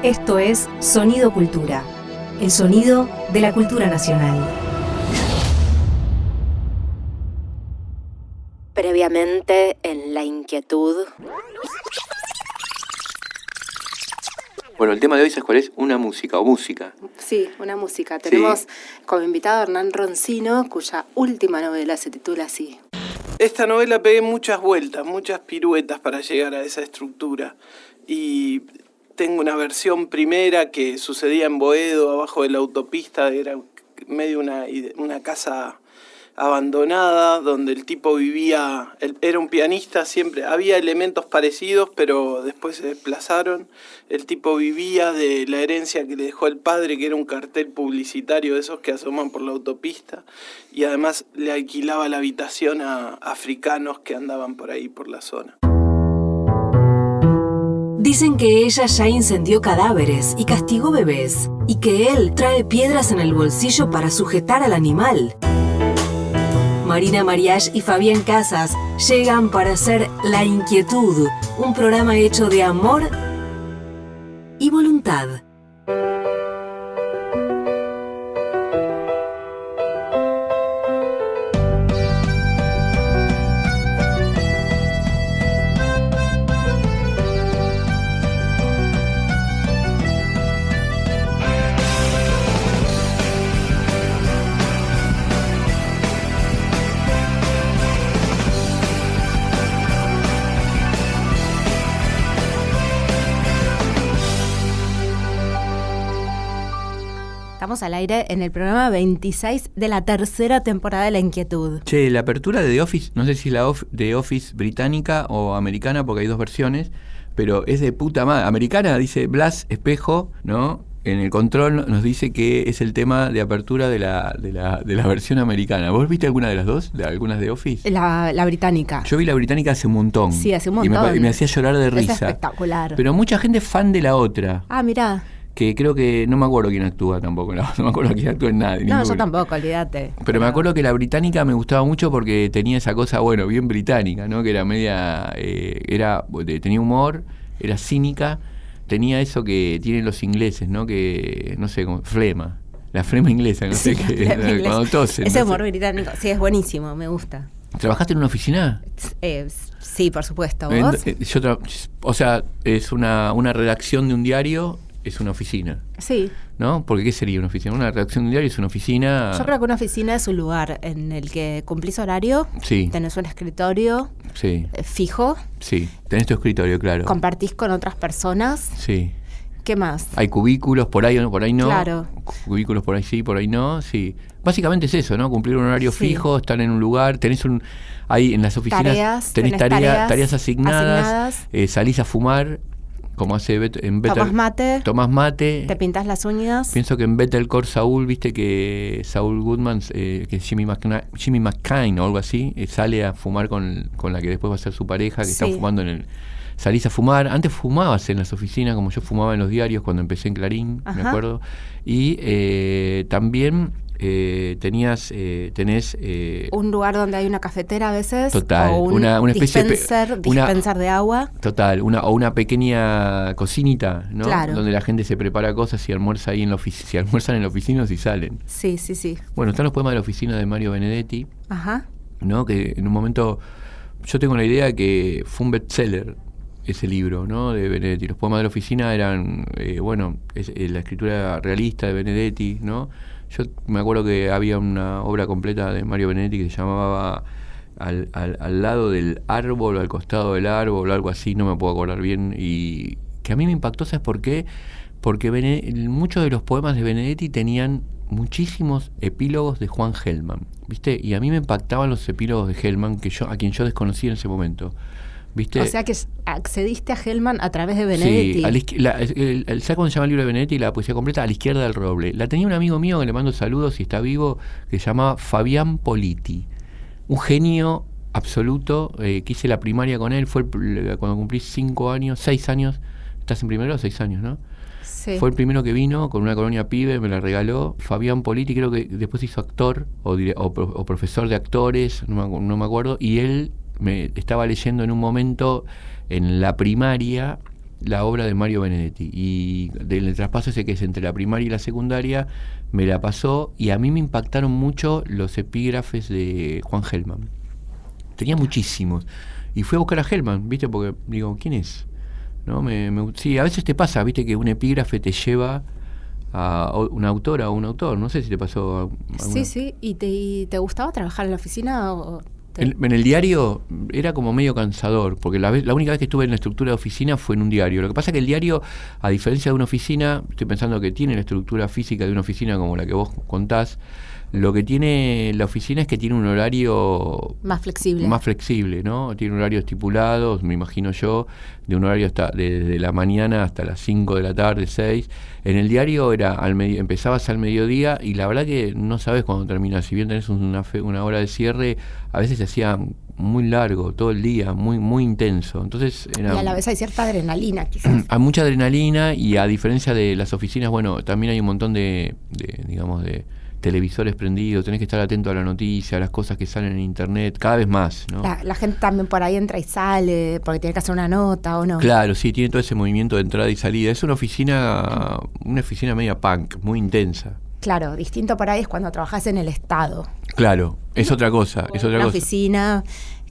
Esto es Sonido Cultura, el sonido de la cultura nacional. Previamente en La Inquietud. Bueno, el tema de hoy, ¿sabes cuál es? Una música o música. Sí, una música. Tenemos como invitado a Hernán Roncino, cuya última novela se titula así. Esta novela pegué muchas vueltas, muchas piruetas para llegar a esa estructura. Y tengo una versión primera que sucedía en Boedo, abajo de la autopista, era medio una casa abandonada, donde el tipo vivía, era un pianista siempre, había elementos parecidos, pero después se desplazaron. El tipo vivía de la herencia que le dejó el padre, que era un cartel publicitario de esos que asoman por la autopista, y además le alquilaba la habitación a africanos que andaban por ahí, por la zona. Dicen que ella ya incendió cadáveres y castigó bebés, y que él trae piedras en el bolsillo para sujetar al animal. Marina Mariach y Fabián Casas llegan para hacer La Inquietud, un programa hecho de amor y voluntad. Estamos al aire en el programa 26 de la tercera temporada de La Inquietud. Che, la apertura de The Office, no sé si la The Office británica o americana, porque hay dos versiones, pero es de puta madre. Americana dice Blas Espejo, ¿no? En el control nos dice que es el tema de apertura de la versión americana. ¿Vos viste alguna de las dos? ¿De algunas de Office? La británica. Yo vi la británica hace un montón. Sí, hace un montón. Y me hacía llorar de risa. Es espectacular. Pero mucha gente es fan de la otra. Ah, mirá. Que creo que no me acuerdo quién actúa tampoco, no me acuerdo quién actúa en nadie. No, yo tampoco, olvídate. Pero me acuerdo que la británica me gustaba mucho porque tenía esa cosa, bueno, bien británica, ¿no? Que era media, tenía humor, era cínica, tenía eso que tienen los ingleses, ¿no? Que, no sé, como flema, la flema inglesa, no sé qué, cuando tosen. Ese no humor sé. británico, sí, es buenísimo, me gusta. ¿Trabajaste en una oficina? Sí, por supuesto. ¿Vos? O sea, es una redacción de un diario. Es una oficina. Sí. ¿No? Porque ¿qué sería una oficina? Una redacción de un diario es una oficina. Yo creo que una oficina es un lugar en el que cumplís horario, sí. Tenés un escritorio sí. Fijo. Sí, tenés tu escritorio, claro. Compartís con otras personas. Sí. ¿Qué más? Hay cubículos, por ahí no. Claro. Cubículos por ahí sí, por ahí no, sí. Básicamente es eso, ¿no? Cumplir un horario fijo, estar en un lugar, ahí en las oficinas tenés tareas asignadas. Salís a fumar. Como hace en Better, tomás mate. Te pintas las uñas. Pienso que en Better Call Saul, viste que Saul Goodman, que es Jimmy McCain o algo así, sale a fumar con la que después va a ser su pareja, que están fumando salís a fumar. Antes fumabas en las oficinas, como yo fumaba en los diarios cuando empecé en Clarín, me acuerdo. Y también tenés un lugar donde hay una cafetera a veces. Total, o una especie dispenser de agua. Total, una pequeña cocinita, ¿no? Claro. Donde la gente se prepara cosas y almuerza ahí si almuerzan en la oficina o si salen. Sí. Bueno, están los poemas de la oficina de Mario Benedetti. Ajá. ¿No? Que en un momento yo tengo la idea que fue un bestseller ese libro, ¿no? De Benedetti. Los poemas de la oficina eran, la escritura realista de Benedetti, ¿no? Yo me acuerdo que había una obra completa de Mario Benedetti que se llamaba al lado del árbol o al costado del árbol o algo así, no me puedo acordar bien, y que a mí me impactó, ¿sabes por qué? Porque muchos de los poemas de Benedetti tenían muchísimos epílogos de Juan Gelman, ¿viste? Y a mí me impactaban los epílogos de Gelman, a quien yo desconocí en ese momento. ¿Viste? O sea que accediste a Gelman a través de Benedetti. Sí, ¿sabes cómo se llama el libro de Benedetti? La poesía completa, A la izquierda del roble. La tenía un amigo mío que le mando saludos y está vivo, que se llamaba Fabián Politi. Un genio absoluto, que hice la primaria con él, fue cuando cumplí 6 años. ¿Estás en primero o 6 años, no? Sí. Fue el primero que vino con una colonia pibe, me la regaló. Fabián Politi, creo que después hizo actor o profesor de actores, no me acuerdo, y él me estaba leyendo en un momento en la primaria la obra de Mario Benedetti, y del traspaso ese que es entre la primaria y la secundaria, me la pasó, y a mí me impactaron mucho los epígrafes de Juan Gelman. Tenía muchísimos, y fui a buscar a Gelman, ¿viste? Porque digo, ¿quién es? ¿No? Sí, a veces te pasa, ¿viste? Que un epígrafe te lleva a una autora o un autor, no sé si te pasó alguna. Sí, ¿y te gustaba trabajar en la oficina o...? En el diario era como medio cansador, porque la única vez que estuve en la estructura de oficina fue en un diario. Lo que pasa es que el diario, a diferencia de una oficina, estoy pensando que tiene la estructura física de una oficina como la que vos contás, lo que tiene la oficina es que tiene un horario más flexible, ¿no? Tiene un horario estipulado, me imagino yo, de un horario desde la mañana hasta las 5 de la tarde, 6. En el diario empezabas al mediodía, y la verdad que no sabes cuándo terminas. Si bien tenés una hora de cierre, a veces se hacía muy largo, todo el día, muy, muy intenso. Entonces y a la vez hay cierta adrenalina, quizás. Hay mucha adrenalina, y a diferencia de las oficinas, bueno, también hay un montón de televisores prendidos, tenés que estar atento a la noticia, a las cosas que salen en internet, cada vez más, ¿no? La gente también por ahí entra y sale, porque tiene que hacer una nota, ¿o no? Claro, sí, tiene todo ese movimiento de entrada y salida. Es una oficina media punk, muy intensa. Claro, distinto por ahí es cuando trabajás en el Estado. Claro, es otra cosa, Una oficina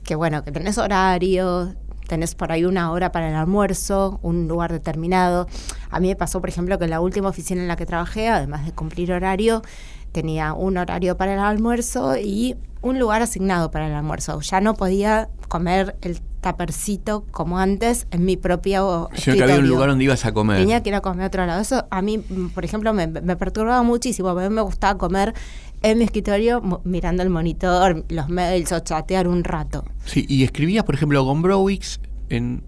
que, bueno, que tenés horario, tenés por ahí una hora para el almuerzo, un lugar determinado. A mí me pasó, por ejemplo, que en la última oficina en la que trabajé, además de cumplir horario, tenía un horario para el almuerzo y un lugar asignado para el almuerzo. Ya no podía comer el tapercito como antes en mi propio escritorio. Que había un lugar donde ibas a comer. Tenía que ir a comer a otro lado. Eso a mí, por ejemplo, me perturbaba muchísimo. A mí me gustaba comer en mi escritorio mirando el monitor, los mails o chatear un rato. Sí, y escribías, por ejemplo, Gombrowicz,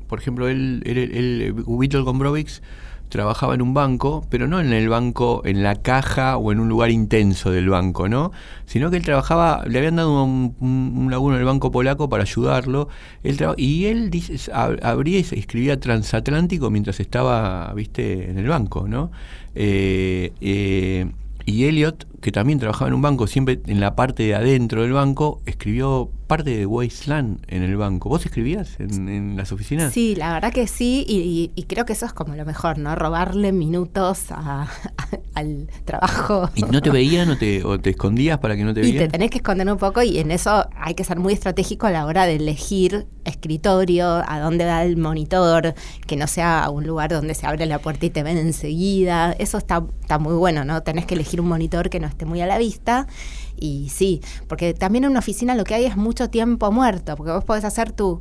por ejemplo, Vítor Gombrowicz trabajaba en un banco, pero no en el banco, en la caja o en un lugar intenso del banco, ¿no? Sino que él trabajaba, le habían dado un laburo en el banco polaco para ayudarlo, y él abría y escribía transatlántico mientras estaba, viste, en el banco, ¿no? Y Eliot, que también trabajaba en un banco, siempre en la parte de adentro del banco, escribió parte de Wasteland en el banco. ¿Vos escribías en las oficinas? Sí, la verdad que sí, y creo que eso es como lo mejor, ¿no? Robarle minutos al trabajo. ¿Y no te veían o te escondías para que no te vean? Y te tenés que esconder un poco, y en eso hay que ser muy estratégico a la hora de elegir escritorio, a dónde va el monitor, que no sea un lugar donde se abre la puerta y te ven enseguida. Eso está muy bueno, ¿no? Tenés que elegir un monitor que no esté muy a la vista. Y sí, porque también en una oficina lo que hay es mucho tiempo muerto, porque vos podés hacer tu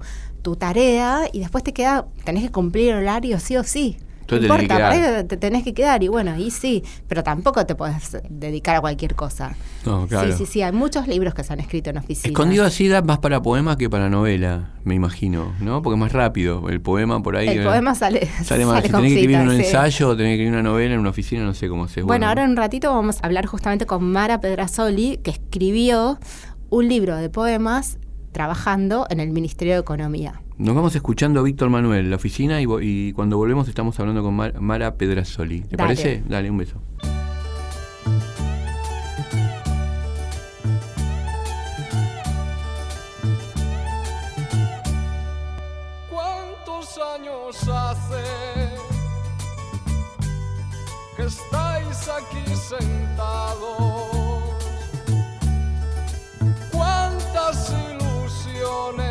tarea y después tenés que cumplir horario sí o sí. No importa, para te tenés que quedar, y bueno, ahí sí, pero tampoco te podés dedicar a cualquier cosa. No, claro. Sí, hay muchos libros que se han escrito en oficinas. Escondido así da más para poema que para novela, me imagino, ¿no? Porque es más rápido, el poema por ahí... El poema sale más. Si tenés que escribir un ensayo o tenés que escribir una novela en una oficina, no sé cómo se... Bueno, ahora en un ratito vamos a hablar justamente con Mara Pedrasoli, que escribió un libro de poemas trabajando en el Ministerio de Economía. Nos vamos escuchando a Víctor Manuel, la oficina, y cuando volvemos estamos hablando con Mara Pedrasoli. ¿Te parece? Dale, un beso. ¿Cuántos años hace que estáis aquí sentados? ¿Cuántas ilusiones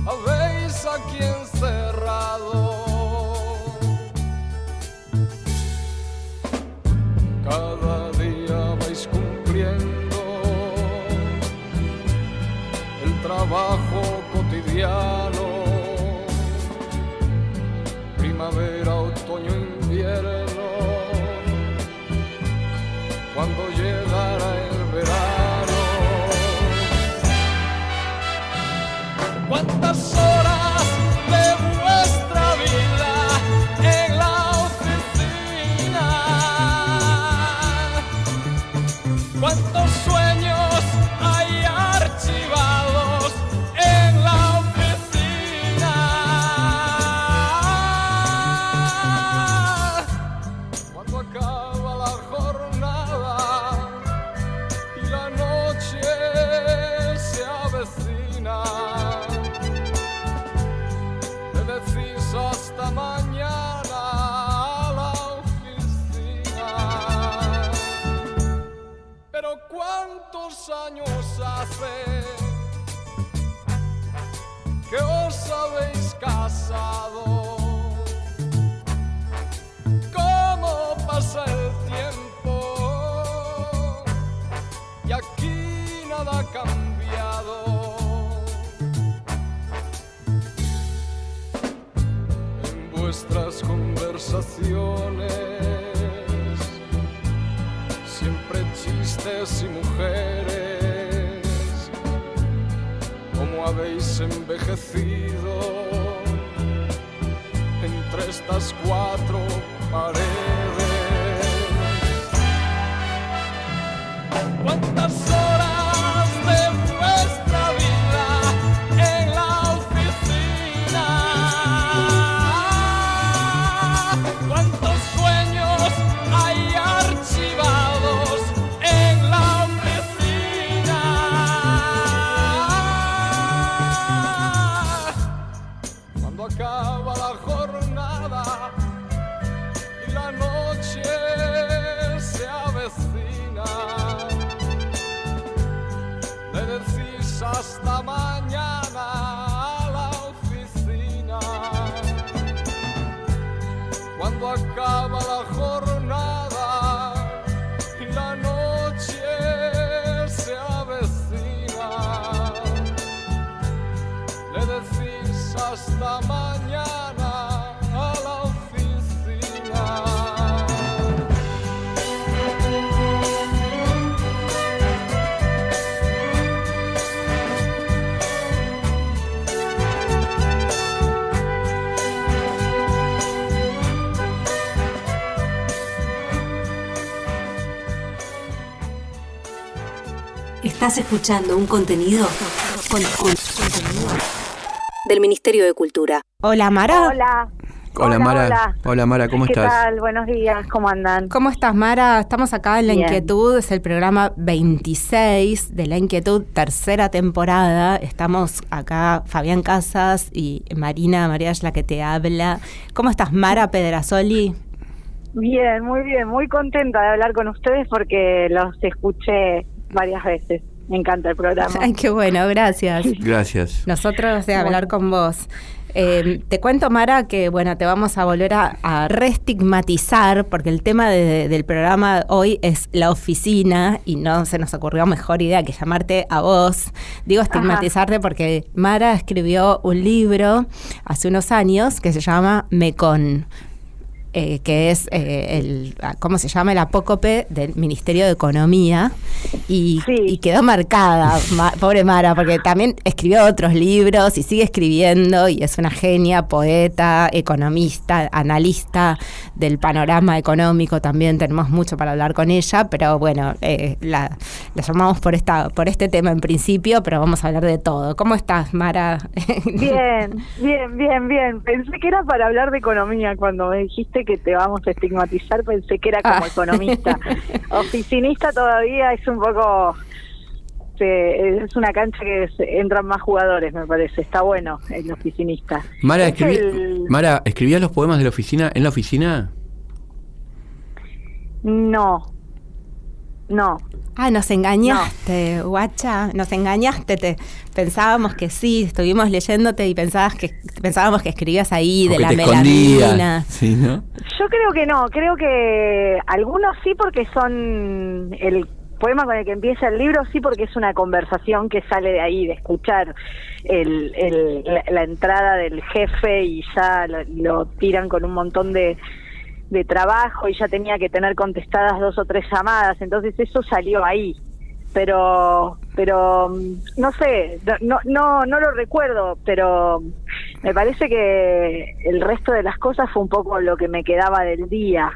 habéis aquí encerrado? Cada día vais cumpliendo el trabajo cotidiano. Primavera, otoño, invierno. Cuando llegará el verano, ¿cuántas horas de hasta mañana a la oficina. Pero ¿cuántos años hace que os habéis casado? ¿Cómo pasa el tiempo? Y aquí nada ha cambiado. En vuestras conversaciones siempre chistes y mujeres. ¿Cómo habéis envejecido entre estas cuatro paredes? ¿Cuántas horas de vuestra vida en la oficina? ¿Cuántos sueños hay archivados en la oficina? Cuando acaba la jornada y la noche se avecina, le decís hasta mañana a la oficina. Cuando acaba la jornada y la noche se avecina, le decís hasta mañana a la oficina. Estás escuchando un contenido del Ministerio de Cultura. Hola, Mara. Hola. Hola, Mara. Hola. Hola, Mara, ¿cómo ¿Qué estás? tal? Buenos días, ¿cómo andan? ¿Cómo estás, Mara? Estamos acá en La Bien. Inquietud, es el programa 26 de La Inquietud, tercera temporada. Estamos acá, Fabián Casas y Marina Mariach, la que te habla. ¿Cómo estás, Mara Pedrazoli? Bien, muy contenta de hablar con ustedes porque los escuché varias veces. Me encanta el programa. Ay, qué bueno, gracias. Gracias. Nosotros de hablar con vos. Te cuento, Mara, que bueno, te vamos a volver a reestigmatizar, porque el tema del programa hoy es la oficina y no se nos ocurrió mejor idea que llamarte a vos. Digo estigmatizarte porque Mara escribió un libro hace unos años que se llama Mecon. Que es ¿cómo se llama? El apócope del Ministerio de Economía y quedó marcada, pobre Mara, porque también escribió otros libros y sigue escribiendo y es una genia, poeta, economista, analista del panorama económico, también tenemos mucho para hablar con ella, pero bueno, la llamamos por este tema en principio, pero vamos a hablar de todo. ¿Cómo estás, Mara? Bien. Pensé que era para hablar de economía. Cuando me dijiste que te vamos a estigmatizar, pensé que era como economista. Oficinista todavía es un poco... es una cancha que entran más jugadores, me parece. Está bueno el oficinista. Mara, Mara, ¿escribías los poemas de la oficina en la oficina? No. Ah, nos engañaste, guacha, nos engañaste. Pensábamos que sí, estuvimos leyéndote y pensábamos que escribías ahí de la melamina. Sí, ¿no? Yo creo que no, creo que algunos sí porque son el poema con el que empieza el libro, sí porque es una conversación que sale de ahí, de escuchar la entrada del jefe y ya lo tiran con un montón de trabajo y ya tenía que tener contestadas 2 o 3 llamadas, entonces eso salió ahí, pero no sé, no lo recuerdo, pero me parece que el resto de las cosas fue un poco lo que me quedaba del día.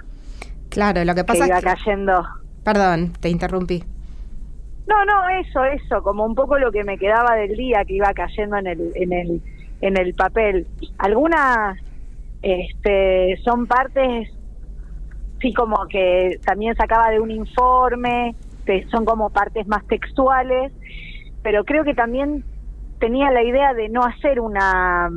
Claro, lo que pasa iba es que... cayendo. Perdón, te interrumpí. No, eso, como un poco lo que me quedaba del día que iba cayendo en el papel. Algunas son partes, sí, como que también sacaba de un informe, que son como partes más textuales, pero creo que también tenía la idea de no hacer una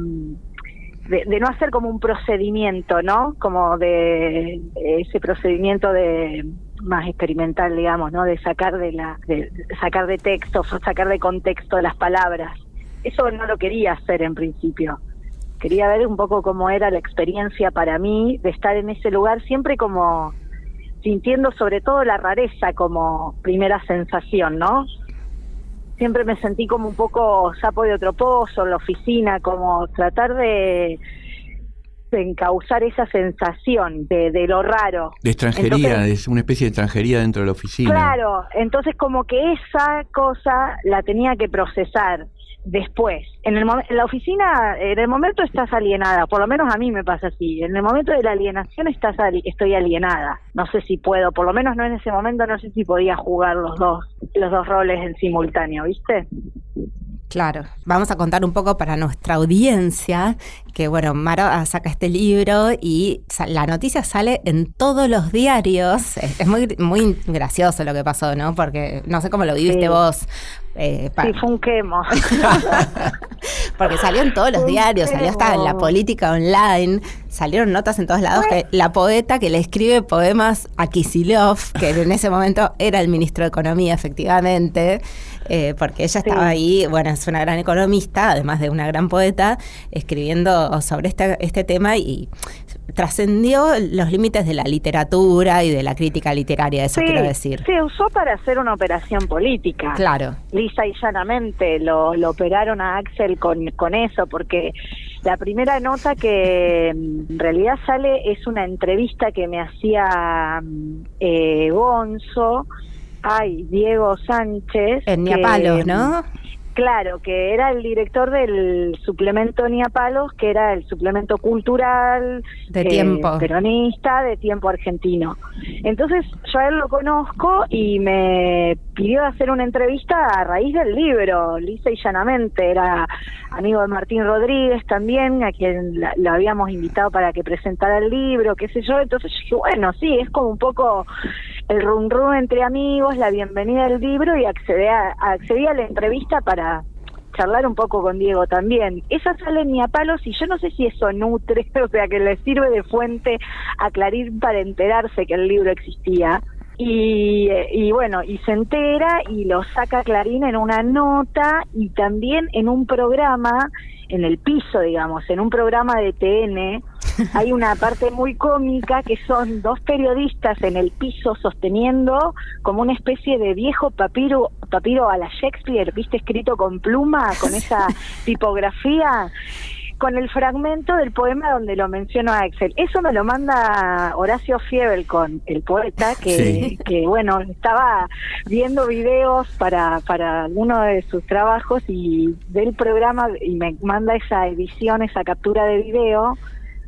de no hacer como un procedimiento, ¿no? Como de ese procedimiento de más experimental, digamos, ¿no? De sacar sacar de texto, sacar de contexto las palabras. Eso no lo quería hacer en principio. Quería ver un poco cómo era la experiencia para mí de estar en ese lugar, siempre como sintiendo sobre todo la rareza como primera sensación, ¿no? Siempre me sentí como un poco sapo de otro pozo en la oficina, como tratar de encauzar esa sensación de lo raro. De extranjería, Entonces, es una especie de extranjería dentro de la oficina. claro, entonces como que esa cosa la tenía que procesar después. En la oficina, en el momento estás alienada, por lo menos a mí me pasa así. En el momento de la alienación estoy alienada. No sé si puedo, por lo menos no en ese momento, no sé si podía jugar los dos roles en simultáneo, ¿viste? Claro, vamos a contar un poco para nuestra audiencia que, bueno, Maro saca este libro y la noticia sale en todos los diarios. Es muy, muy gracioso lo que pasó, ¿no? Porque no sé cómo lo viviste vos. Sí, fue un quemo. Porque salió en todos los diarios, salió hasta en la política online, salieron notas en todos lados que la poeta que le escribe poemas a Kicillof, que en ese momento era el ministro de Economía, efectivamente, porque ella estaba ahí, bueno, es una gran economista, además de una gran poeta, escribiendo sobre este tema y trascendió los límites de la literatura y de la crítica literaria, eso quiero decir. Se usó para hacer una operación política. Claro. Lisa y llanamente lo operaron a Axel con eso, porque la primera nota que en realidad sale es una entrevista que me hacía Diego Sánchez. En Niapalos, ¿no? Claro, que era el director del suplemento Niapalos, que era el suplemento cultural de Tiempo peronista de Tiempo Argentino. Entonces yo a él lo conozco y me pidió hacer una entrevista a raíz del libro, lisa y llanamente. Era amigo de Martín Rodríguez también, a quien lo habíamos invitado para que presentara el libro, qué sé yo. Entonces yo dije, bueno, sí, es como un poco el rum rum entre amigos, la bienvenida al libro, y accedí a la entrevista para charlar un poco con Diego también. Esa sale en Niapalos y yo no sé si eso nutre, o sea, que le sirve de fuente a Clarín para enterarse que el libro existía. Y bueno, y se entera y lo saca Clarín en una nota y también en un programa, en el piso, digamos, en un programa de TN. Hay una parte muy cómica que son dos periodistas en el piso sosteniendo como una especie de viejo papiro a la Shakespeare, ¿viste? Escrito con pluma, con esa tipografía, con el fragmento del poema donde lo menciono a Axel. Eso me lo manda Horacio Fiebel, con el poeta, que bueno, estaba viendo videos para uno de sus trabajos y del programa, y me manda esa edición, esa captura de video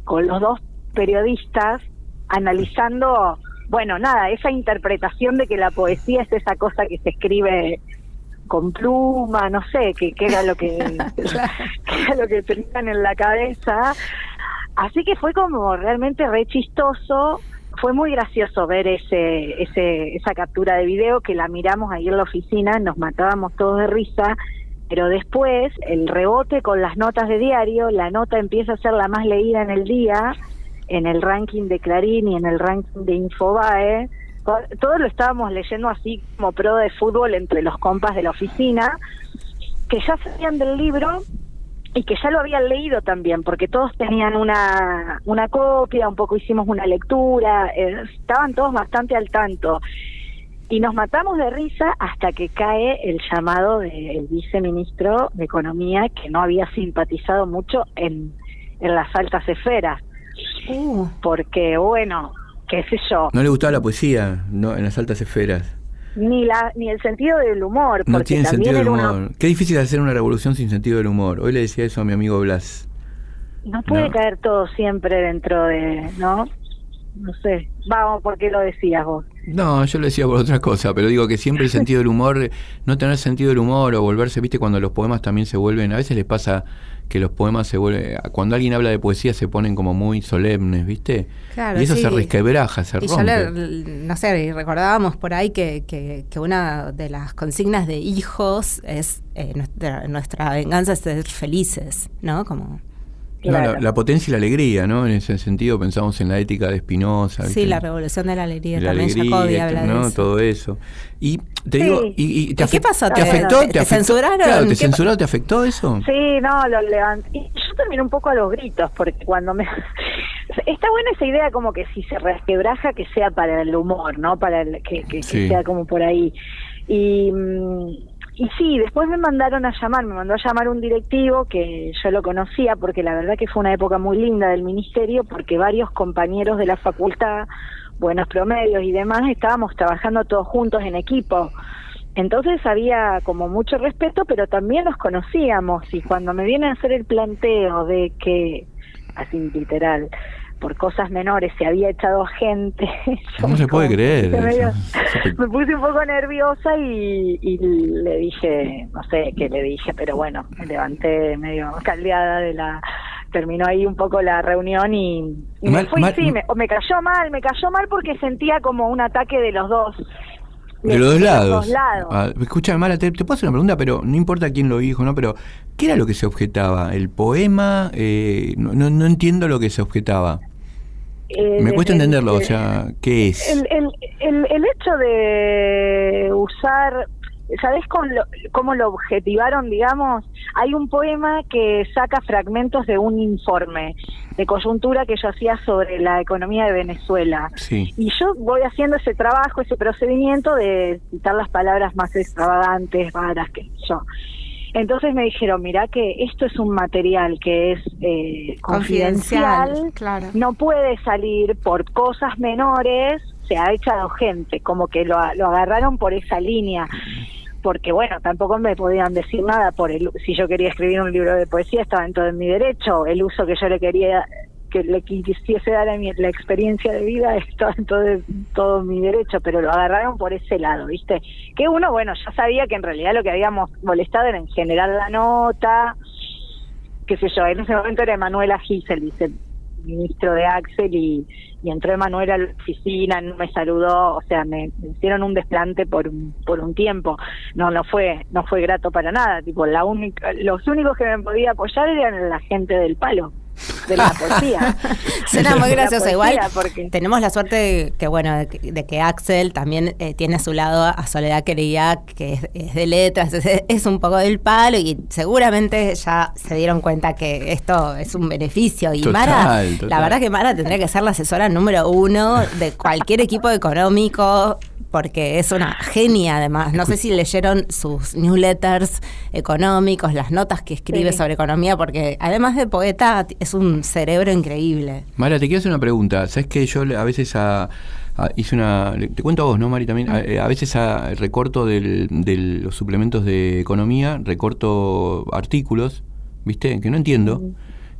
con los dos periodistas analizando, bueno, nada, esa interpretación de que la poesía es esa cosa que se escribe con pluma, no sé, que era lo que que era lo que tenían en la cabeza. Así que fue como realmente re chistoso. Fue muy gracioso ver esa captura de video, que la miramos ahí en la oficina, nos matábamos todos de risa. Pero después, el rebote con las notas de diario, la nota empieza a ser la más leída en el día, en el ranking de Clarín y en el ranking de Infobae. Todo lo estábamos leyendo así como pro de fútbol entre los compas de la oficina, que ya sabían del libro y que ya lo habían leído también, porque todos tenían una copia, un poco hicimos una lectura, estaban todos bastante al tanto. Y nos matamos de risa hasta que cae el llamado del viceministro de Economía, que no había simpatizado mucho en las altas esferas. Porque, bueno, qué sé yo. No le gustaba la poesía, no, en las altas esferas. Ni el sentido del humor. No tiene también sentido del humor. Qué difícil hacer una revolución sin sentido del humor. Hoy le decía eso a mi amigo Blas. No puede caer todo siempre dentro de, ¿no? No sé. Vamos, ¿por qué lo decías vos? No, yo lo decía por otra cosa, pero digo que siempre el sentido del humor, no tener sentido del humor o volverse, viste, cuando los poemas también se vuelven, a veces les pasa que los poemas se vuelven, cuando alguien habla de poesía se ponen como muy solemnes, viste, claro, y eso se resquebraja, se rompe. No sé, recordábamos por ahí que una de las consignas de hijos es nuestra venganza es ser felices, ¿no? Como Claro. No, la potencia y la alegría, ¿no? En ese sentido pensamos en la ética de Spinoza. Sí, ¿viste? la revolución de la alegría, La también alegría, Jacobi habla de ¿no? eso. Todo eso. Y te Sí. digo, ¿y te ¿Qué pasó? ¿Te afectó? ¿Te censuraron? Claro, ¿te ¿Qué censuró? ¿Te afectó eso? Sí, no, lo levanté. Y yo terminé un poco a los gritos, porque cuando me... Está buena esa idea como que si se resquebraja, que sea para el humor, ¿no? Para que Sí. sea como por ahí. Y sí, después me mandó a llamar un directivo que yo lo conocía, porque la verdad que fue una época muy linda del ministerio, porque varios compañeros de la facultad, buenos promedios y demás, estábamos trabajando todos juntos en equipo. Entonces había como mucho respeto, pero también los conocíamos, y cuando me vienen a hacer el planteo de que, así literal, por cosas menores se había echado a gente. No se puede creer. Me puse un poco nerviosa y le dije, no sé qué le dije, pero bueno, me levanté medio caldeada terminó ahí un poco la reunión y me fui, me cayó mal porque sentía como un ataque de los dos. De los dos lados. Escucha, Mara, te puedo hacer una pregunta, pero no importa quién lo dijo, ¿no? Pero, ¿qué era lo que se objetaba? ¿El poema? No entiendo lo que se objetaba. Me cuesta entenderlo, o sea, ¿qué es? El hecho de usar... ¿Sabés cómo lo objetivaron, digamos? Hay un poema que saca fragmentos de un informe de coyuntura que yo hacía sobre la economía de Venezuela. Sí. Y yo voy haciendo ese trabajo, ese procedimiento de citar las palabras más extravagantes, raras, que yo. Entonces me dijeron, mirá que esto es un material que es confidencial, claro. No puede salir por cosas menores, se ha echado gente, como que lo agarraron por esa línea. Porque bueno, tampoco me podían decir nada si yo quería escribir un libro de poesía, estaba en todo mi derecho. El uso que yo le quisiese dar a la experiencia de vida estaba en todo mi derecho, pero lo agarraron por ese lado, ¿viste? Que uno, bueno, ya sabía que en realidad lo que habíamos molestado era en generar la nota, qué sé yo, en ese momento era Emanuela Gisel, viceministro de Axel, y entró Emanuela a la oficina, no me saludó, o sea, me hicieron un desplante por un tiempo. No fue grato para nada, tipo, los únicos que me podía apoyar eran la gente del palo, de la poesía. Suena muy gracioso. Poesía, Igual porque tenemos la suerte de que Axel también tiene a su lado a Soledad Quería, que es de letras, es un poco del palo, y seguramente ya se dieron cuenta que esto es un beneficio. Y Total. Mara, la verdad que Mara tendría que ser la asesora número 1 de cualquier equipo económico, porque es una genia además. No sé si leyeron sus newsletters económicos, las notas que escribe sobre economía, porque además de poeta es un cerebro increíble. Mara, te quiero hacer una pregunta. ¿Sabes que yo a veces hice te cuento a vos, ¿no, Mari? También a veces recorto de los suplementos de economía, recorto artículos, ¿viste? Que no entiendo.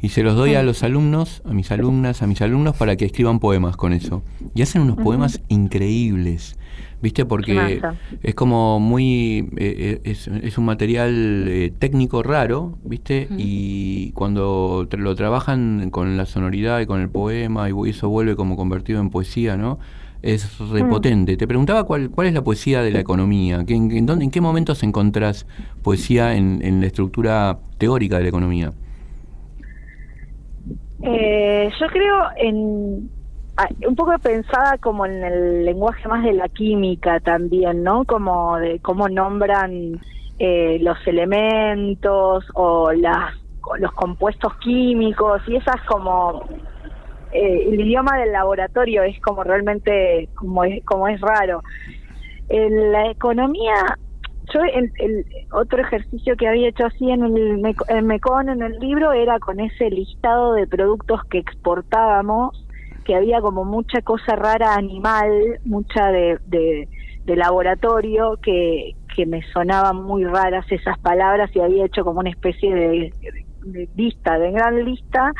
Y se los doy a los alumnos, a mis alumnas, a mis alumnos, para que escriban poemas con eso. Y hacen unos poemas increíbles, ¿viste? Porque es como muy... es un material técnico raro, ¿viste? Y cuando lo trabajan con la sonoridad y con el poema, y eso vuelve como convertido en poesía, ¿no? Es repotente. Te preguntaba cuál es la poesía de la economía. ¿En qué momentos encontrás poesía en la estructura teórica de la economía? Yo creo un poco pensada como en el lenguaje más de la química también, ¿no? Como de cómo nombran los elementos o los compuestos químicos, y esas como el idioma del laboratorio es como realmente como es raro. En la economía, yo el otro ejercicio que había hecho así en el Mecón, en el libro, era con ese listado de productos que exportábamos, que había como mucha cosa rara animal, mucha de laboratorio, que me sonaban muy raras esas palabras, y había hecho como una especie de lista, de gran lista,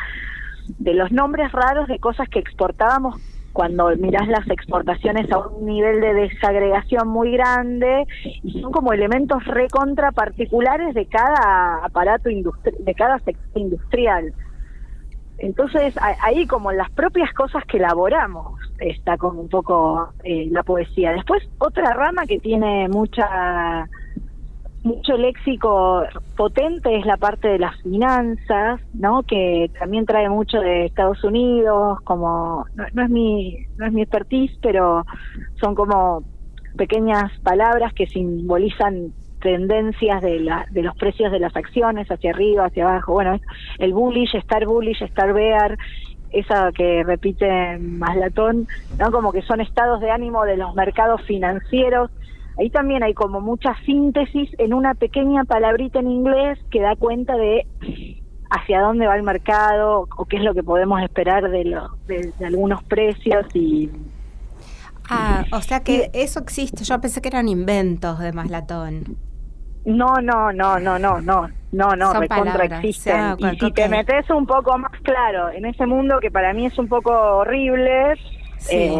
de los nombres raros de cosas que exportábamos, cuando mirás las exportaciones a un nivel de desagregación muy grande, y son como elementos recontra particulares de cada aparato de cada sector industrial. Entonces ahí, como las propias cosas que elaboramos, está como un poco la poesía. Después otra rama que tiene mucha mucho léxico potente es la parte de las finanzas, ¿no? Que también trae mucho de Estados Unidos, como no es mi expertise, pero son como pequeñas palabras que simbolizan tendencias de los precios de las acciones hacia arriba, hacia abajo. Bueno, el bullish, estar bear, esa que repite Maslatón, ¿no? Como que son estados de ánimo de los mercados financieros. Ahí también hay como mucha síntesis en una pequeña palabrita en inglés que da cuenta de hacia dónde va el mercado o qué es lo que podemos esperar de algunos precios y... O sea que eso existe. Yo pensé que eran inventos de Maslatón. No, Son recontra palabras. existen. Y si te metes un poco más claro en ese mundo que para mí es un poco horrible, Sí.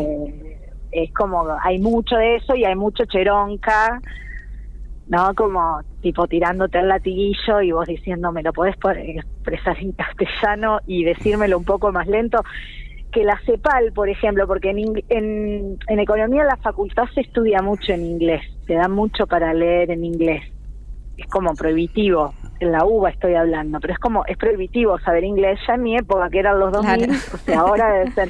Es como, hay mucho de eso y hay mucho cheronca, ¿no? Como tipo tirándote el latiguillo y vos diciendo, ¿me lo podés expresar en castellano y decírmelo un poco más lento? Que la CEPAL, por ejemplo, porque en economía en la facultad se estudia mucho en inglés, te da mucho para leer en inglés. Es como prohibitivo, en la UBA estoy hablando, pero es prohibitivo saber inglés ya en mi época, que eran los 2000, Claro. o sea, ahora debe ser...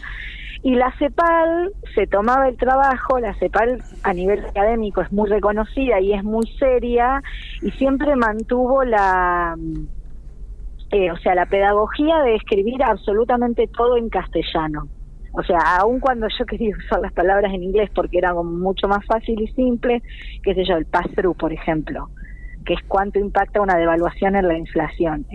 Y la CEPAL se tomaba el trabajo, la CEPAL a nivel académico es muy reconocida y es muy seria, y siempre mantuvo la pedagogía de escribir absolutamente todo en castellano. O sea, aun cuando yo quería usar las palabras en inglés porque era como mucho más fácil y simple, qué sé yo, el pass-through, por ejemplo, que es cuánto impacta una devaluación en la inflación.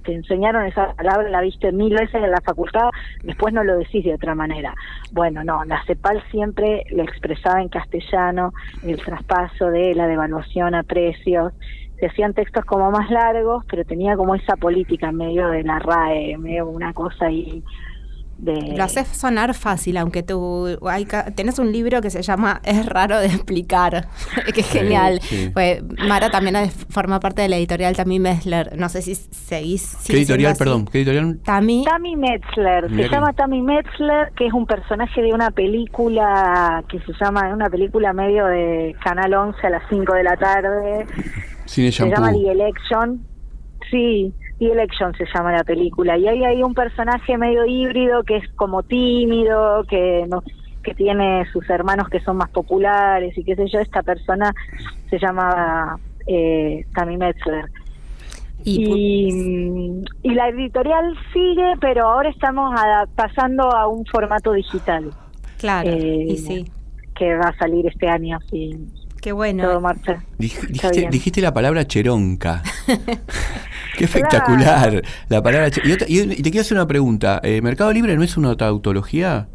Te enseñaron esa palabra, la viste 1000 veces en la facultad, después no lo decís de otra manera. Bueno, no, la CEPAL siempre lo expresaba en castellano, el traspaso de la devaluación a precios. Se hacían textos como más largos, pero tenía como esa política en medio de la RAE, medio una cosa ahí de... Lo haces sonar fácil, aunque tenés un libro que se llama Es raro de explicar, que es genial. Sí. Pues Mara también forma parte de la editorial Tammy Metzler. No sé si seguís... ¿Qué editorial, siendo así. perdón? ¿Qué editorial? Tammy Metzler, Mirá se que- llama Tammy Metzler, que es un personaje de una película que se llama, una película medio de Canal 11 a las 5 de la tarde, Cine se llama Shampoo. The Election. Sí, The Election se llama la película, y ahí hay un personaje medio híbrido que es como tímido, que tiene sus hermanos que son más populares y qué sé yo. Esta persona se llama Tammy Metzler. Y la editorial sigue, pero ahora estamos pasando a un formato digital. Claro, y sí. Que va a salir este año, si Qué bueno. todo marcha. Está bien. Dijiste la palabra cheronca. Qué espectacular. La palabra y te quiero hacer una pregunta. ¿Mercado Libre no es una tautología?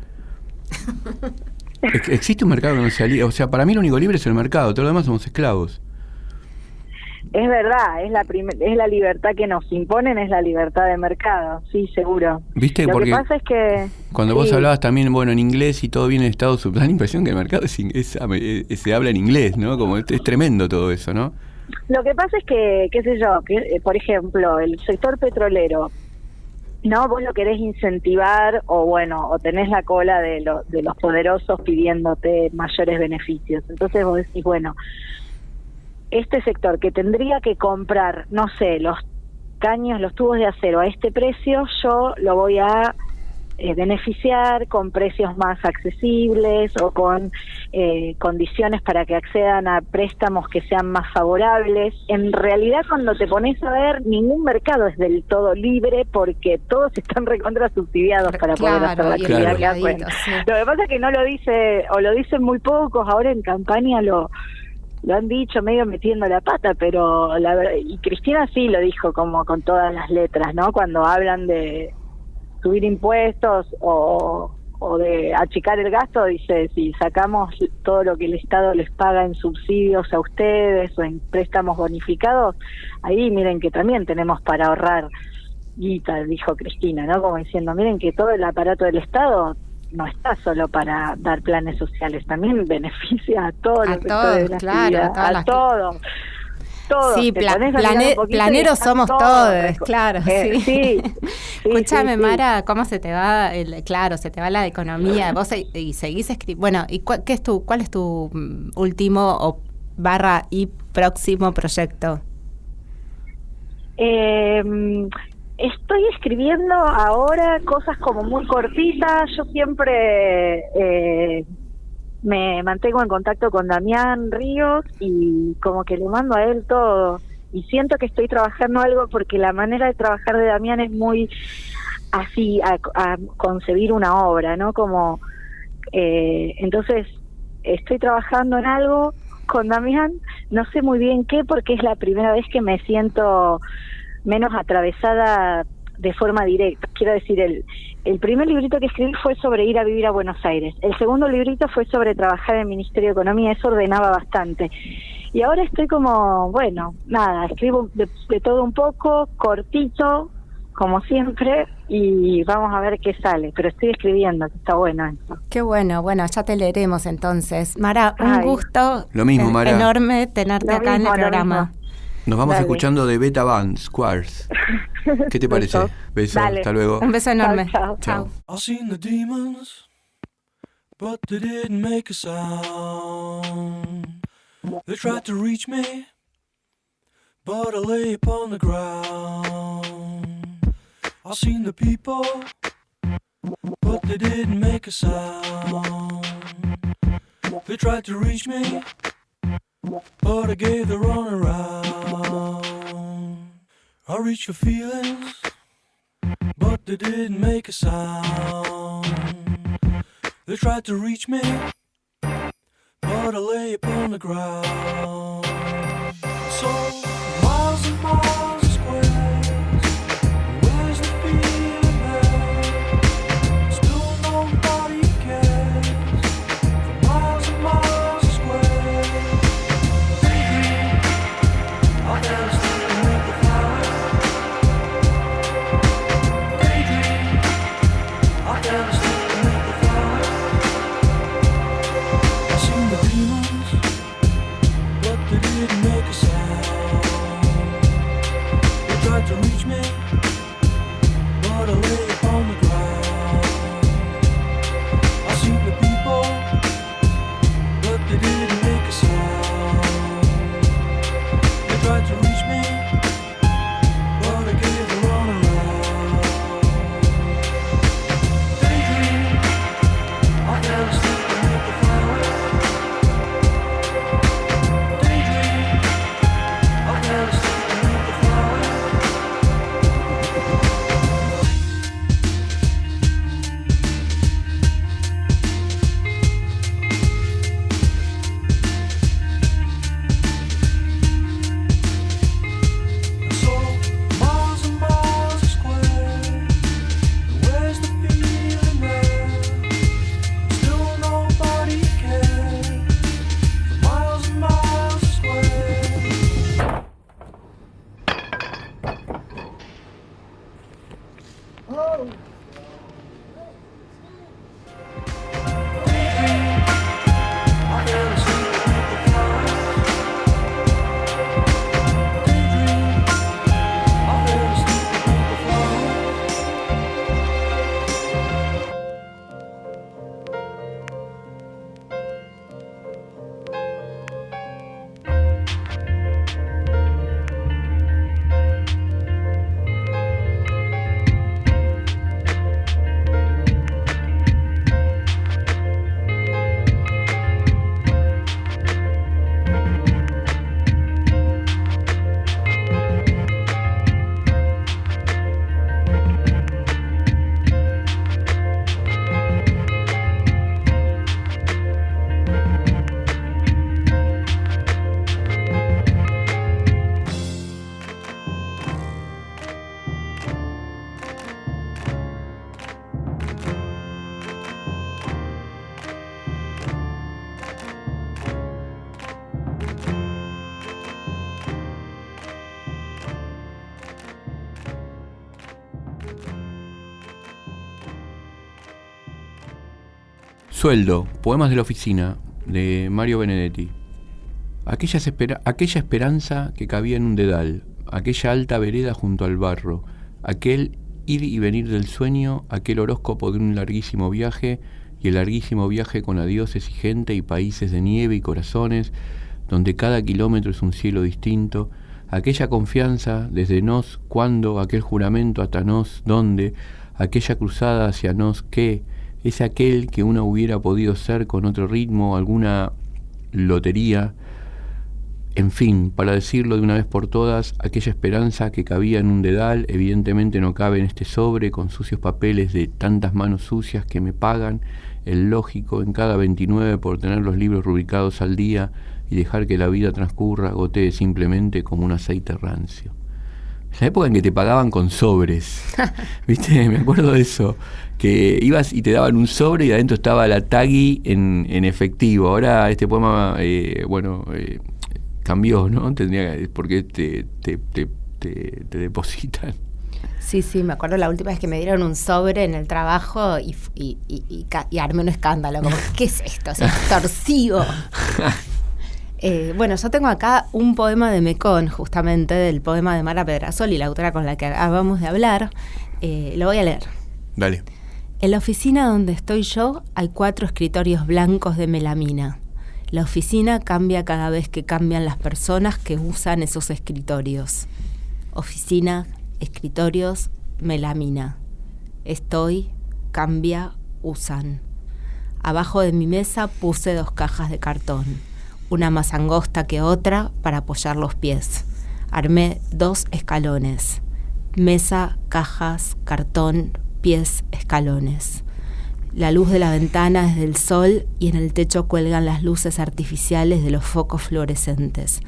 ¿Existe un mercado que no sea libre? O sea, para mí lo único libre es el mercado, todo lo demás somos esclavos. Es verdad, es la libertad que nos imponen, es la libertad de mercado, sí, seguro. ¿Viste? Lo Porque que pasa es que... cuando vos hablabas también, bueno, en inglés y todo viene de Estados Unidos, da la impresión que el mercado se habla en inglés, ¿no? Como es tremendo todo eso, ¿no? Lo que pasa es que, qué sé yo, que por ejemplo, el sector petrolero, no, vos lo querés incentivar o tenés la cola de los poderosos pidiéndote mayores beneficios. Entonces vos decís, bueno, este sector que tendría que comprar, no sé, los caños, los tubos de acero a este precio, yo lo voy a beneficiar con precios más accesibles o con condiciones para que accedan a préstamos que sean más favorables. En realidad, cuando te pones a ver, ningún mercado es del todo libre porque todos están recontra subsidiados para poder hacer la y actividad que reguladito, hacen. sí. Lo que pasa es que no lo dice, o lo dicen muy pocos, ahora en campaña lo han dicho medio metiendo la pata, pero la verdad, y Cristina sí lo dijo como con todas las letras, ¿no? Cuando hablan de subir impuestos o de achicar el gasto, dice, si sacamos todo lo que el Estado les paga en subsidios a ustedes o en préstamos bonificados, ahí miren que también tenemos para ahorrar guita, dijo Cristina, ¿no? Como diciendo, miren que todo el aparato del Estado no está solo para dar planes sociales, también beneficia a todos los sectores de la actividad, a todos. Sí, planeros somos todos, claro. Sí. Escúchame, sí. Mara, ¿cómo se te va? Se te va la economía. Vos y seguís escribiendo. Bueno, ¿y cuál es tu último y próximo proyecto? Estoy escribiendo ahora cosas como muy cortitas. Yo siempre me mantengo en contacto con Damián Ríos y como que le mando a él todo. Y siento que estoy trabajando algo porque la manera de trabajar de Damián es muy así, a concebir una obra, ¿no? Como entonces estoy trabajando en algo con Damián, no sé muy bien qué, porque es la primera vez que me siento menos atravesada de forma directa. Quiero decir, el primer librito que escribí fue sobre ir a vivir a Buenos Aires. El segundo librito fue sobre trabajar en el Ministerio de Economía, eso ordenaba bastante. Y ahora estoy como, bueno, nada, escribo de todo un poco, cortito, como siempre, y vamos a ver qué sale. Pero estoy escribiendo, que está bueno eso. Qué bueno, ya te leeremos entonces. Mara, un gusto lo mismo, Mara. Enorme tenerte acá en el programa. Nos vamos escuchando de Beta Band, Squares. ¿Qué te parece? Beso, hasta luego. Un beso enorme. Chao. I've seen the demons, but they didn't make a sound. They tried to reach me, but I lay upon the ground. I've seen the people, but they didn't make a sound. They tried to reach me, but I gave the runaround. I reached for feelings, but they didn't make a sound. They tried to reach me, but I lay upon the ground. So miles and miles of squares, where's the feeling there? Still nobody cares. For miles and miles of squares, I fell asleep beneath the flowers. Daydream, I fell asleep beneath the flowers. I seen the demons, but they didn't make a sound. They tried to reach me, but I lay upon the ground. I seen the people, but they didn't make a sound. They tried to reach me, but I gave the runaround. Daydream, I fell asleep beneath the flowers. Daydream, I fell asleep beneath the flowers. So miles and miles of square, where's the feeling there? Still nobody cares. For miles and miles of square. I fell asleep beneath the flowers. Daydream, I fell asleep beneath the flowers. Sueldo, poemas de la oficina, de Mario Benedetti. Aquella esperanza que cabía en un dedal, aquella alta vereda junto al barro, aquel ir y venir del sueño, aquel horóscopo de un larguísimo viaje, y el larguísimo viaje con adioses y gente y países de nieve y corazones, donde cada kilómetro es un cielo distinto, aquella confianza desde nos, cuándo, aquel juramento hasta nos, dónde, aquella cruzada hacia nos, qué, es aquel que uno hubiera podido ser con otro ritmo, alguna lotería. En fin, para decirlo de una vez por todas, aquella esperanza que cabía en un dedal, evidentemente no cabe en este sobre con sucios papeles de tantas manos sucias que me pagan el lógico en cada 29 por tener los libros rubricados al día y dejar que la vida transcurra, gotee simplemente como un aceite rancio. La época en que te pagaban con sobres, ¿viste? Me acuerdo de eso, que ibas y te daban un sobre y adentro estaba la tagui en efectivo. Ahora este poema, cambió, ¿no? Porque te depositan. Sí, me acuerdo la última vez que me dieron un sobre en el trabajo y armé un escándalo, como, ¿qué es esto? Es extorsivo. Yo tengo acá un poema de Mekón, justamente, del poema de Mara Pedrasoli, la autora con la que acabamos de hablar. Lo voy a leer. Dale. En la oficina donde estoy yo hay 4 escritorios blancos de melamina. La oficina cambia cada vez que cambian las personas que usan esos escritorios. Oficina, escritorios, melamina. Estoy, cambia, usan. Abajo de mi mesa puse 2 cajas de cartón, una más angosta que otra para apoyar los pies. Armé 2 escalones. Mesa, cajas, cartón, pies, escalones. La luz de la ventana es del sol y en el techo cuelgan las luces artificiales de los focos fluorescentes.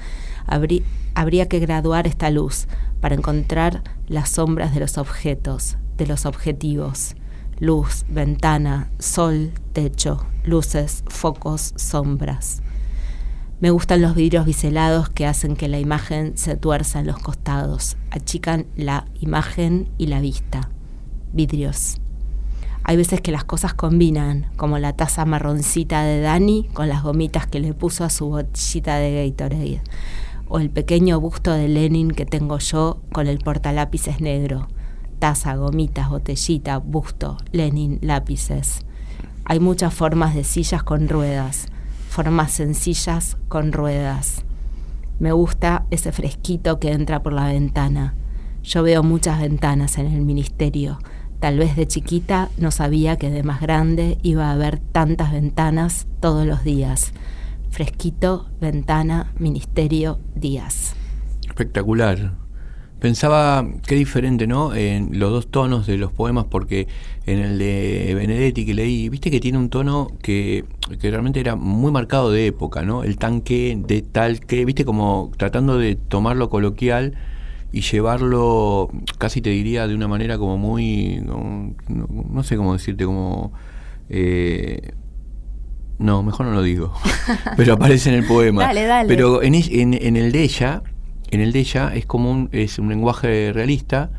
Habría que graduar esta luz para encontrar las sombras de los objetos, de los objetivos. Luz, ventana, sol, techo, luces, focos, sombras. Me gustan los vidrios biselados que hacen que la imagen se tuerza en los costados, achican la imagen y la vista. Vidrios. Hay veces que las cosas combinan, como la taza marroncita de Dani con las gomitas que le puso a su botellita de Gatorade, o el pequeño busto de Lenin que tengo yo con el portalápices negro. Taza, gomitas, botellita, busto, Lenin, lápices. Hay muchas formas de sillas con ruedas, formas sencillas con ruedas. Me gusta ese fresquito que entra por la ventana. Yo veo muchas ventanas en el ministerio. Tal vez de chiquita no sabía que de más grande iba a haber tantas ventanas todos los días. Fresquito, ventana, ministerio, días. Espectacular. Pensaba qué diferente, ¿no? En los 2 tonos de los poemas, porque en el de Benedetti que leí, viste que tiene un tono que realmente era muy marcado de época, ¿no? El tanque de tal que, viste, como tratando de tomarlo coloquial y llevarlo, casi te diría, de una manera como muy, no sé cómo decirte, como... no, mejor no lo digo, pero aparece en el poema. Dale. Pero en el de ella... En el de ella es como es un lenguaje realista,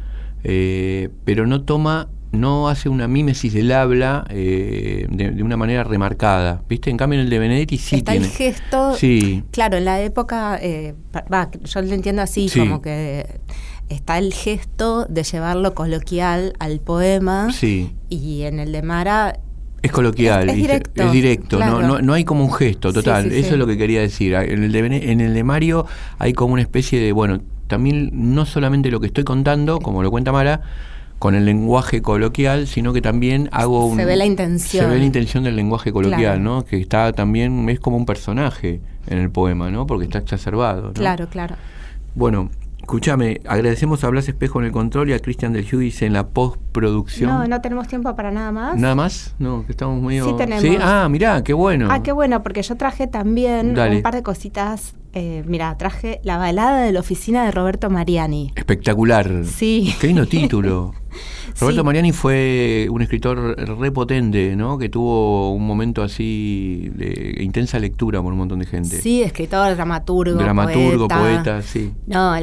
pero no hace una mímesis del habla de una manera remarcada, ¿viste? En cambio en el de Benedetti sí está tiene. El gesto, sí. Claro, en la época, yo lo entiendo así, sí. Como que está el gesto de llevarlo coloquial al poema, sí. Y en el de Mara... Es coloquial, es directo, es directo, claro. no hay como un gesto, total, sí. Eso es lo que quería decir. En el de Mario hay como una especie de, también no solamente lo que estoy contando, como lo cuenta Mara, con el lenguaje coloquial, sino que también se ve la intención del lenguaje coloquial, claro. ¿no? Que está también, es como un personaje en el poema, ¿no? Porque está exacerbado, ¿no? Claro. Bueno, escúchame, agradecemos a Blas Espejo en el control y a Cristian del Giudice en la postproducción. No tenemos tiempo para nada más. ¿Nada más? No, que estamos medio... Sí tenemos. ¿Sí? Ah, mirá, qué bueno. Qué bueno, porque yo traje también un par de cositas. Traje La balada de la oficina de Roberto Mariani. Espectacular. Sí. Qué lindo título. Roberto Sí. Mariani fue un escritor repotente, ¿no? Que tuvo un momento así de intensa lectura por un montón de gente. Sí, escritor, dramaturgo, poeta, sí. No,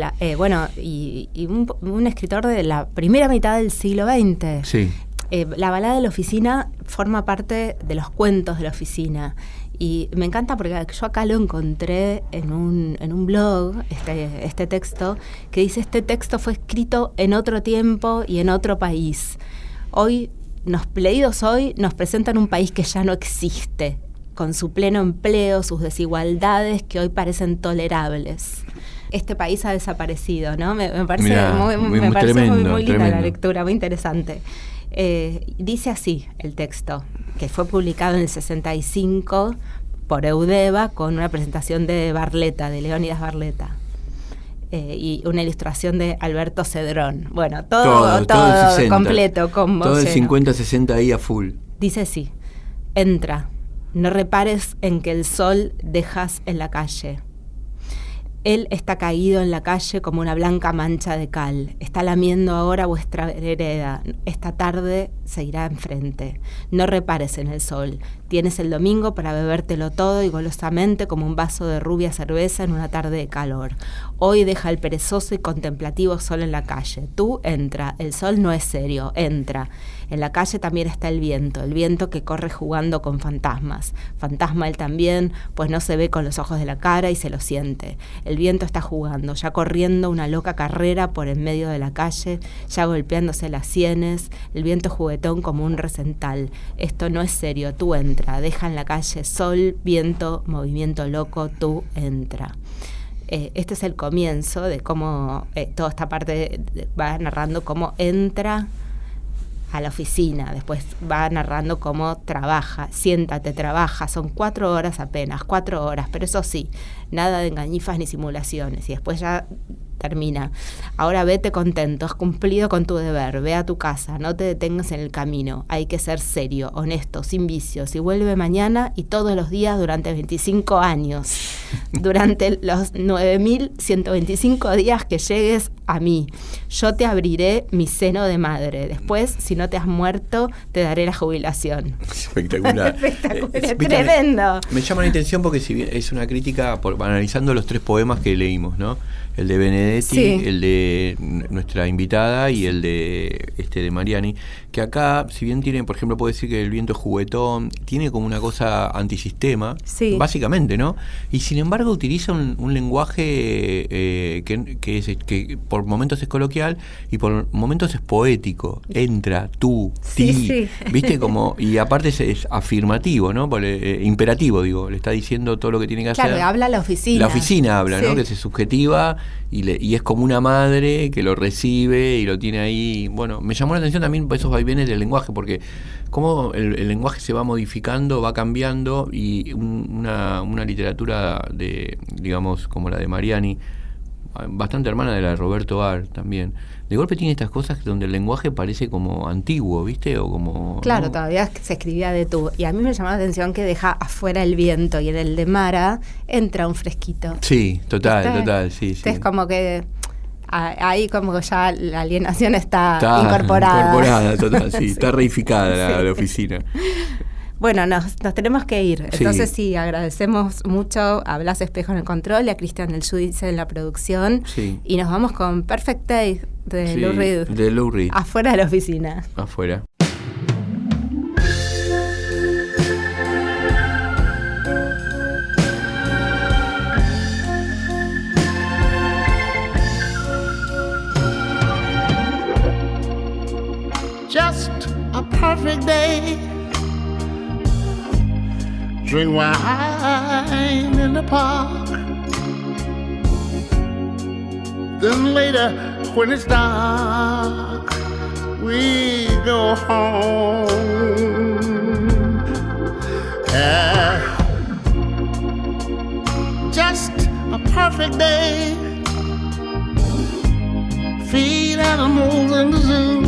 y un escritor de la primera mitad del siglo XX. Sí. La balada de la oficina forma parte de los cuentos de la oficina. Y me encanta porque yo acá lo encontré en un blog, este texto, que dice: este texto fue escrito en otro tiempo y en otro país. Leídos hoy, nos presentan un país que ya no existe. con su pleno empleo, sus desigualdades que hoy parecen tolerables. Este país ha desaparecido, ¿no? Me parece, Mirá, me parece tremendo, muy linda tremendo. la lectura, muy interesante. Dice así el texto, que fue publicado en el 65 por Eudeva con una presentación de Barletta, de Leónidas Barletta. Y una ilustración de Alberto Cedrón. Bueno, todo el 60. completo, combo. Todo el lleno. 50-60 ahí a full. Dice así: entra, no repares en que el sol dejas en la calle. Él está caído en la calle como una blanca mancha de cal. Está lamiendo ahora vuestra vereda. Esta tarde se irá enfrente. No repares en el sol. Tienes el domingo para bebértelo todo y golosamente como un vaso de rubia cerveza en una tarde de calor. Hoy deja el perezoso y contemplativo sol en la calle. Tú entra. El sol no es serio. Entra. En la calle también está el viento que corre jugando con fantasmas. Fantasma él también, pues no se ve con los ojos de la cara y se lo siente. El viento está jugando, ya corriendo una loca carrera por en medio de la calle, ya golpeándose las sienes, el viento juguetón como un recental. Esto no es serio, tú entra, deja en la calle sol, viento, movimiento loco, tú entra. Este es el comienzo de cómo toda esta parte va narrando cómo entra a la oficina, después va narrando cómo trabaja, siéntate, trabaja, son 4 horas apenas, 4 horas, pero eso sí, nada de engañifas ni simulaciones, y después ya termina. Ahora vete contento, has cumplido con tu deber, ve a tu casa, no te detengas en el camino, hay que ser serio, honesto, sin vicios, y vuelve mañana y todos los días durante 25 años, durante los 9.125 días que llegues a mí. Yo te abriré mi seno de madre. Después, si no te has muerto, te daré la jubilación. Espectacular. Espectacular, tremendo. Me llama la atención porque si bien es una crítica analizando los 3 poemas que leímos, ¿no? El de Benedetti, sí, el de nuestra invitada y el de Mariani, que acá, si bien tiene, por ejemplo, puedo decir que el viento es juguetón, tiene como una cosa antisistema, sí, básicamente, ¿no? Y sin embargo utiliza un lenguaje que por momentos es coloquial y por momentos es poético. Entra, tú, ti, sí. ¿viste? Como, y aparte es afirmativo, ¿no? Imperativo, digo, le está diciendo todo lo que tiene que hacer. Claro, habla la oficina. La oficina habla, sí, ¿no? Que se subjetiva y es como una madre que lo recibe y lo tiene ahí. Bueno, me llamó la atención también esos vaivenes del lenguaje, porque cómo el lenguaje se va modificando, va cambiando, y una literatura digamos, como la de Mariani, bastante hermana de la de Roberto Ar también, de golpe tiene estas cosas donde el lenguaje parece como antiguo, ¿viste? O como, claro, ¿no? todavía se escribía de tú. Y a mí me llamó la atención que deja afuera el viento y en el de Mara entra un fresquito. Sí, total, sí. Entonces como que ahí como que ya la alienación está incorporada. Incorporada, total, sí, Sí. está reificada Sí. la oficina. Bueno, nos tenemos que ir. Entonces Sí. agradecemos mucho a Blas Espejo en el control y a Cristian del Judice en la producción. Sí. Y nos vamos con Perfect Day de Lou Reed. De Lou Reed. Afuera de la oficina. Afuera. Just a perfect day. Drink wine in the park. Then later, when it's dark, we go home. Just a perfect day. Feed animals in the zoo.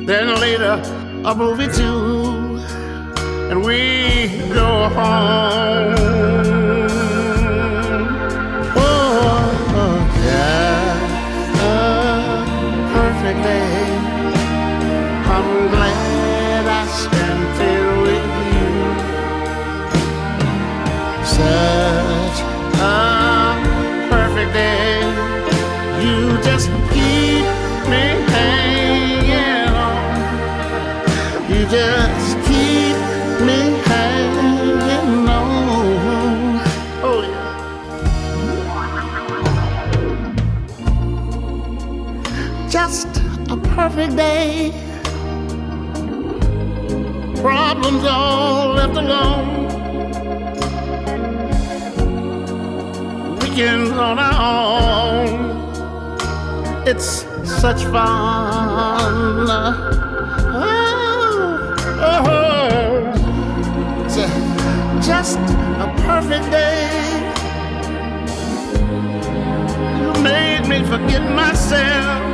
Then later, a movie too, and we go home. Oh, just a perfect day. I'm glad I spent it with you. Such a perfect day. You just keep me hanging on. You just keep me hanging on. Oh yeah. Just a perfect day. problems all left alone. Weekends on our own. It's such fun. It's just a perfect day. You made me forget myself.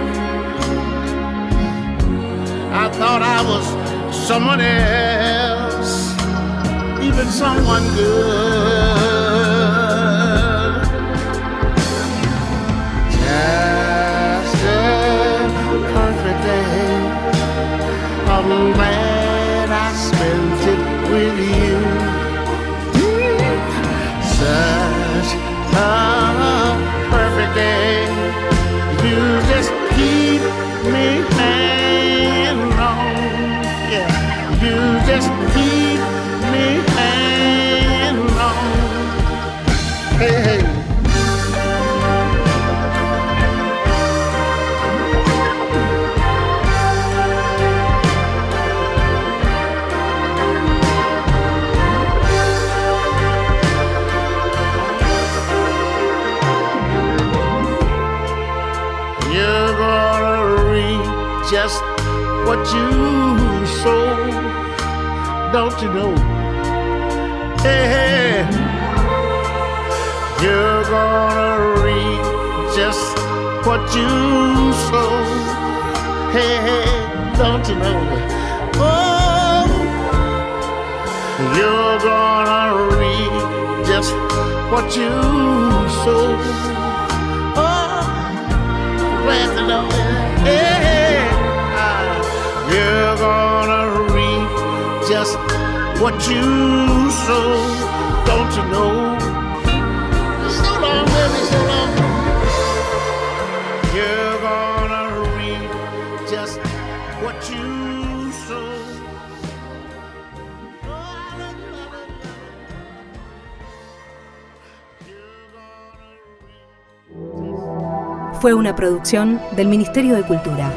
I thought I was someone else, even someone good. Just a perfect day. I'm glad I spent it with you. Such a perfect day. You just keep me hanging on. Yeah, you just keep me hanging on. Hey, hey. You're gonna reap just what you sow, don't you know? Hey, hey. You're gonna reap just what you sow. Hey, hey, don't you know? Oh, you're gonna reap just what you sow. You're gonna reap just what you sow, don't you know? So long, baby, so long. You're gonna reap just what you sow. Fue una producción del Ministerio de Cultura.